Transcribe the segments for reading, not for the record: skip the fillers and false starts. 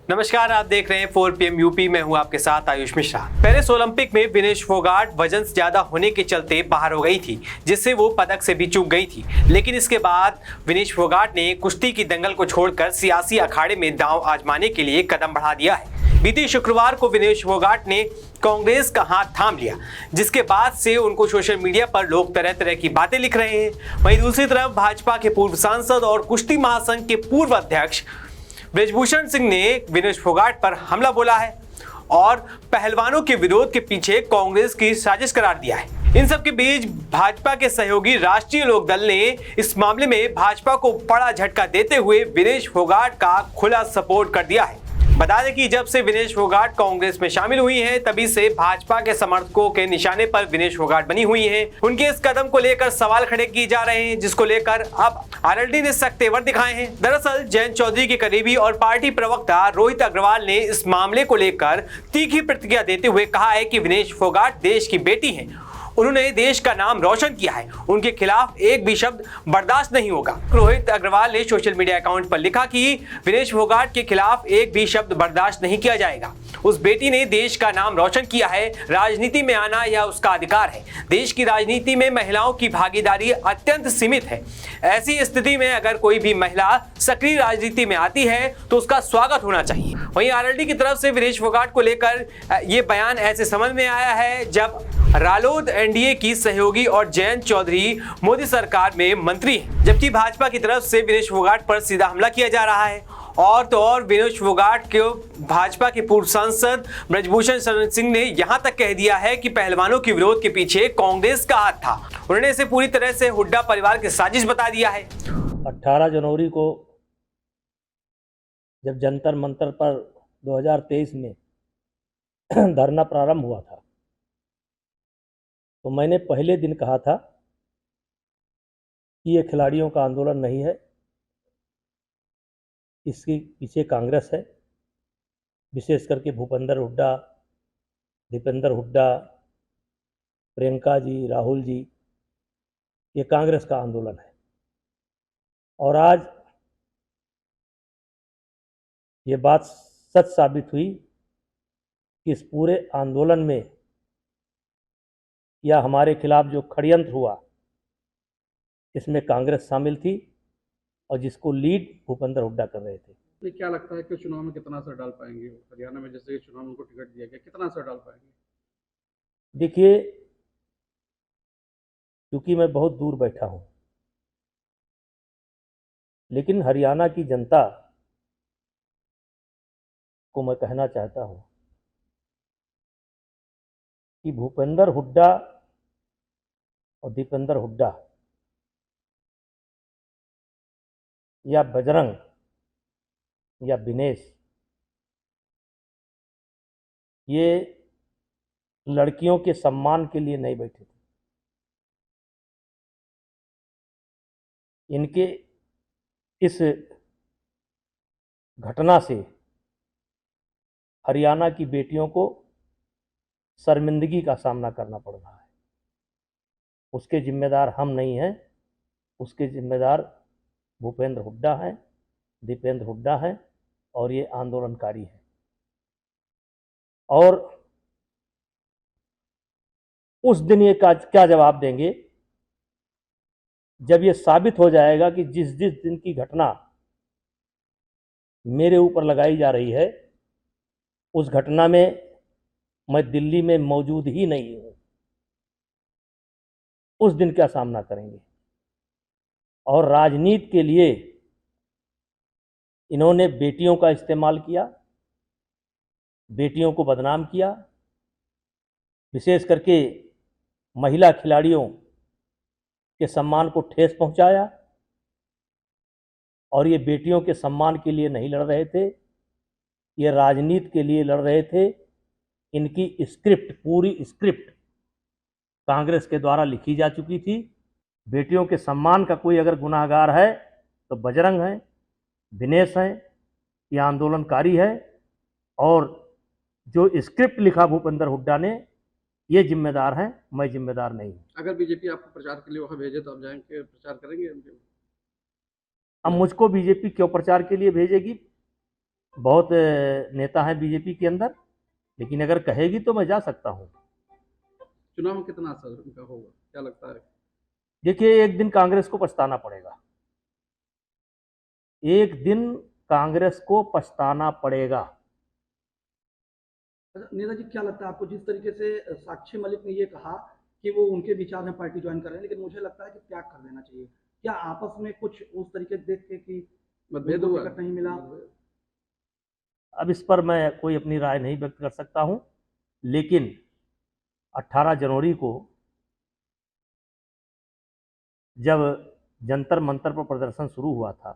नमस्कार, आप देख रहे हैं 4 PM यूपी में हूं आपके साथ आयुष मिश्रा। पेरिस ओलंपिक में विनेश फोगाट वजन ज्यादा होने के चलते बाहर हो गई थी, जिससे वो पदक से भी चूक गई थी। लेकिन इसके बाद विनेश फोगाट ने कुश्ती की दंगल को छोड़कर सियासी अखाड़े में दांव आजमाने के लिए कदम बढ़ा दिया है। बीते शुक्रवार को विनेश फोगाट ने कांग्रेस का हाथ थाम लिया, जिसके बाद से उनको सोशल मीडिया पर लोग तरह तरह की बातें लिख रहे हैं। वहीं दूसरी तरफ भाजपा के पूर्व सांसद और कुश्ती महासंघ के पूर्व अध्यक्ष ब्रजभूषण सिंह ने विनेश फोगाट पर हमला बोला है और पहलवानों के विरोध के पीछे कांग्रेस की साजिश करार दिया है। इन सब के बीच भाजपा के सहयोगी राष्ट्रीय लोक दल ने इस मामले में भाजपा को बड़ा झटका देते हुए विनेश फोगाट का खुला सपोर्ट कर दिया है। बता दें कि जब से विनेश फोगाट कांग्रेस में शामिल हुई हैं, तभी से भाजपा के समर्थकों के निशाने पर विनेश फोगाट बनी हुई हैं। उनके इस कदम को लेकर सवाल खड़े किए जा रहे हैं, जिसको लेकर अब आरएलडी ने सख्त तेवर दिखाए हैं। दरअसल जयंत चौधरी के करीबी और पार्टी प्रवक्ता रोहित अग्रवाल ने इस मामले को लेकर तीखी प्रतिक्रिया देते हुए कहा है कि विनेश फोगाट देश की बेटी हैं, उन्होंने देश का नाम रोशन किया है, उनके खिलाफ एक भी शब्द बर्दाश्त नहीं होगा। रोहित अग्रवाल ने सोशल मीडिया अकाउंट पर लिखा कि विनेश फोगाट के खिलाफ एक भी शब्द बर्दाश्त नहीं किया जाएगा। उस बेटी ने देश का नाम रोशन किया है, राजनीति में आना यह उसका अधिकार है। देश की राजनीति में महिलाओं की भागीदारी अत्यंत सीमित है। ऐसी स्थिति में अगर कोई भी महिला सक्रिय राजनीति में आती है तो उसका स्वागत होना चाहिए। वहीं आरएलडी की तरफ से विनेश फोगाट को लेकर ये बयान ऐसे समझ में आया है जब रालोद एनडीए की सहयोगी और जयंत चौधरी मोदी सरकार में मंत्री हैं, जबकि भाजपा की तरफ से विनेश फोगाट पर सीधा हमला किया जा रहा है। और तो और विनेश फोगाट को भाजपा के पूर्व सांसद ब्रजभूषण शरण सिंह ने यहां तक कह दिया है कि पहलवानों के विरोध के पीछे कांग्रेस का हाथ था। उन्होंने इसे पूरी तरह से हुड्डा परिवार की साजिश बता दिया है। 18 जनवरी को जब जंतर मंतर पर 2023 में धरना प्रारंभ हुआ था, तो मैंने पहले दिन कहा था कि ये खिलाड़ियों का आंदोलन नहीं है, इसके पीछे कांग्रेस है। विशेष करके भूपेंद्र हुड्डा, दीपेंद्र हुड्डा, प्रियंका जी, राहुल जी, ये कांग्रेस का आंदोलन है। और आज ये बात सच साबित हुई कि इस पूरे आंदोलन में या हमारे खिलाफ जो षड्यंत्र हुआ, इसमें कांग्रेस शामिल थी और जिसको लीड भूपेंद्र हुड्डा कर रहे थे। तो क्या लगता है कि चुनाव में कितना असर डाल पाएंगे? हरियाणा में जैसे चुनाव में उनको टिकट दिया गया, कितना असर डाल पाएंगे? देखिए, क्योंकि मैं बहुत दूर बैठा हूं, लेकिन हरियाणा की जनता को मैं कहना चाहता हूं कि भूपेंद्र हुड्डा और दीपेंद्र हुड्डा या बजरंग या विनेश, ये लड़कियों के सम्मान के लिए नहीं बैठे थे। इनके इस घटना से हरियाणा की बेटियों को शर्मिंदगी का सामना करना पड़ रहा है। उसके जिम्मेदार हम नहीं हैं, उसके जिम्मेदार भूपेंद्र हुड्डा हैं, दीपेंद्र हुड्डा हैं और ये आंदोलनकारी हैं। और उस दिन ये क्या जवाब देंगे जब ये साबित हो जाएगा कि जिस जिस दिन की घटना मेरे ऊपर लगाई जा रही है, उस घटना में मैं दिल्ली में मौजूद ही नहीं हूं। उस दिन क्या सामना करेंगे? और राजनीति के लिए इन्होंने बेटियों का इस्तेमाल किया, बेटियों को बदनाम किया, विशेष करके महिला खिलाड़ियों के सम्मान को ठेस पहुंचाया। और ये बेटियों के सम्मान के लिए नहीं लड़ रहे थे, ये राजनीति के लिए लड़ रहे थे। इनकी स्क्रिप्ट, पूरी स्क्रिप्ट कांग्रेस के द्वारा लिखी जा चुकी थी। बेटियों के सम्मान का कोई अगर गुनाहगार है तो बजरंग है, विनेश है, ये आंदोलनकारी है। और जो स्क्रिप्ट लिखा भूपेंद्र हुड्डा ने, ये जिम्मेदार हैं, मैं जिम्मेदार नहीं हूँ। अगर बीजेपी आपको प्रचार के लिए वहाँ भेजे तो आप जाएंगे, प्रचार करेंगे? अब मुझको बीजेपी क्यों प्रचार के लिए भेजेगी? बहुत नेता हैं बीजेपी के अंदर, लेकिन अगर कहेगी तो मैं जा सकता हूं। चुनाव में कितना असर उनका होगा, क्या लगता है? देखिए, एक दिन कांग्रेस को पछताना पड़ेगा, एक दिन कांग्रेस को पछताना पड़ेगा। अच्छा, नेता जी क्या लगता है आपको, जिस तरीके से साक्षी मलिक ने ये कहा कि वो उनके विचार में पार्टी ज्वाइन कर रहे हैं, लेकिन मुझे लगता है कि त्याग कर देना चाहिए, क्या आपस में कुछ उस तरीके से देख के कि मतभेद उनको हुआ? टिकट नहीं मिला? अब इस पर मैं कोई अपनी राय नहीं व्यक्त कर सकता हूं, लेकिन 18 जनवरी को जब जंतर मंतर पर प्रदर्शन शुरू हुआ था,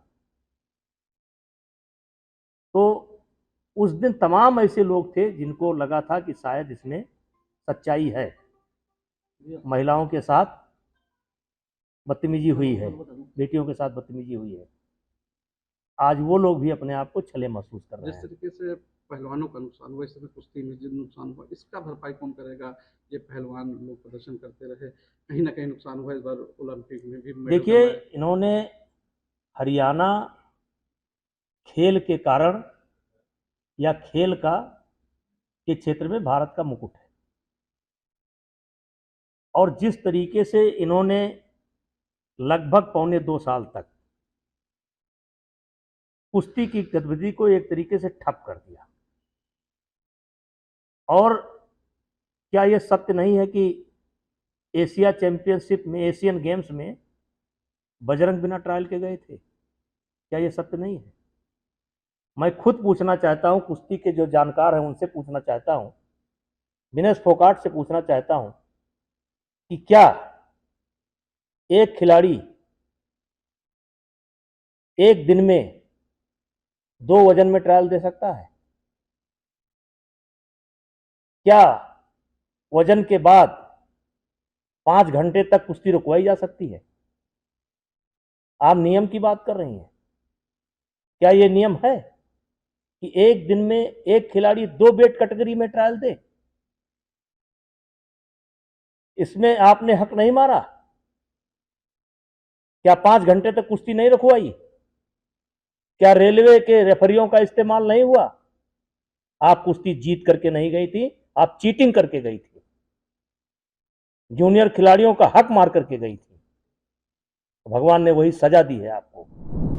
तो उस दिन तमाम ऐसे लोग थे जिनको लगा था कि शायद इसमें सच्चाई है, महिलाओं के साथ बदतमीजी हुई है, बेटियों के साथ बदतमीजी हुई है। आज वो लोग भी अपने आप को छले महसूस कर रहे जिस हैं। तरीके से पहलवानों का नुकसान हुआ, इस समय कुश्ती में जो नुकसान हुआ, इसका भरपाई कौन करेगा? ये पहलवान लोग प्रदर्शन करते रहे, कहीं ना कहीं नुकसान हुआ। इस बार ओलंपिक में भी मेडल देखिए, कमाए। इन्होंने हरियाणा खेल के कारण या खेल का के क्षेत्र में भारत का मुकुट है, और जिस तरीके से इन्होंने लगभग पौने 2 साल तक कुश्ती की गतिविधि को एक तरीके से ठप कर दिया, और क्या यह सत्य नहीं है कि एशिया चैंपियनशिप में, एशियन गेम्स में बजरंग बिना ट्रायल के गए थे? क्या यह सत्य नहीं है? मैं खुद पूछना चाहता हूं, कुश्ती के जो जानकार हैं उनसे पूछना चाहता हूं, विनेश फोगाट से पूछना चाहता हूं कि क्या एक खिलाड़ी एक दिन में 2 वजन में ट्रायल दे सकता है? क्या वजन के बाद 5 घंटे तक कुश्ती रुकवाई जा सकती है? आप नियम की बात कर रही हैं। क्या यह नियम है कि एक दिन में एक खिलाड़ी 2 वेट कैटेगरी में ट्रायल दे? इसमें आपने हक नहीं मारा? क्या 5 घंटे तक कुश्ती नहीं रुकवाई? क्या रेलवे के रेफरियों का इस्तेमाल नहीं हुआ? आप कुश्ती जीत करके नहीं गई थी, आप चीटिंग करके गई थी, जूनियर खिलाड़ियों का हक मार करके गई थी। भगवान ने वही सजा दी है आपको।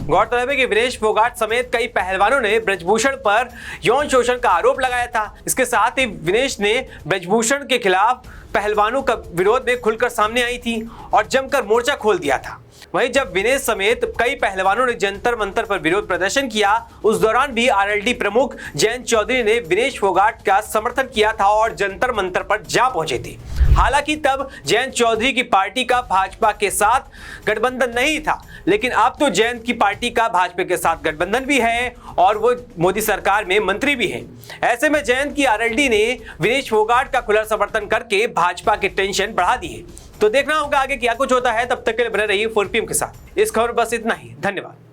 गौरतलब है कि विनेश फोगाट समेत कई पहलवानों ने ब्रजभूषण पर यौन शोषण का आरोप लगाया था। इसके साथ ही विनेश ने ब्रजभूषण के खिलाफ पहलवानों का विरोध में खुलकर सामने आई थी और जमकर मोर्चा खोल दिया था। वहीं जब विनेश समेत कई पहलवानों ने जंतर मंतर पर विरोध प्रदर्शन किया, उस दौरान भी आरएलडी प्रमुख जयंत चौधरी ने विनेश फोगाट का समर्थन किया था और जंतर मंतर पर जा पहुंचे थे। हालांकि तब जयंत चौधरी की पार्टी का भाजपा के साथ गठबंधन नहीं था, लेकिन अब तो जयंत की पार्टी का भाजपा के साथ गठबंधन भी है और वो मोदी सरकार में मंत्री भी हैं। ऐसे में जयंत की आरएलडी ने विनेश फोगाट का खुला समर्थन करके भाजपा की टेंशन बढ़ा दी है। तो देखना होगा आगे क्या कुछ होता है। तब तक के लिए बने रहिए 4PM के साथ। इस खबर बस इतना ही। धन्यवाद।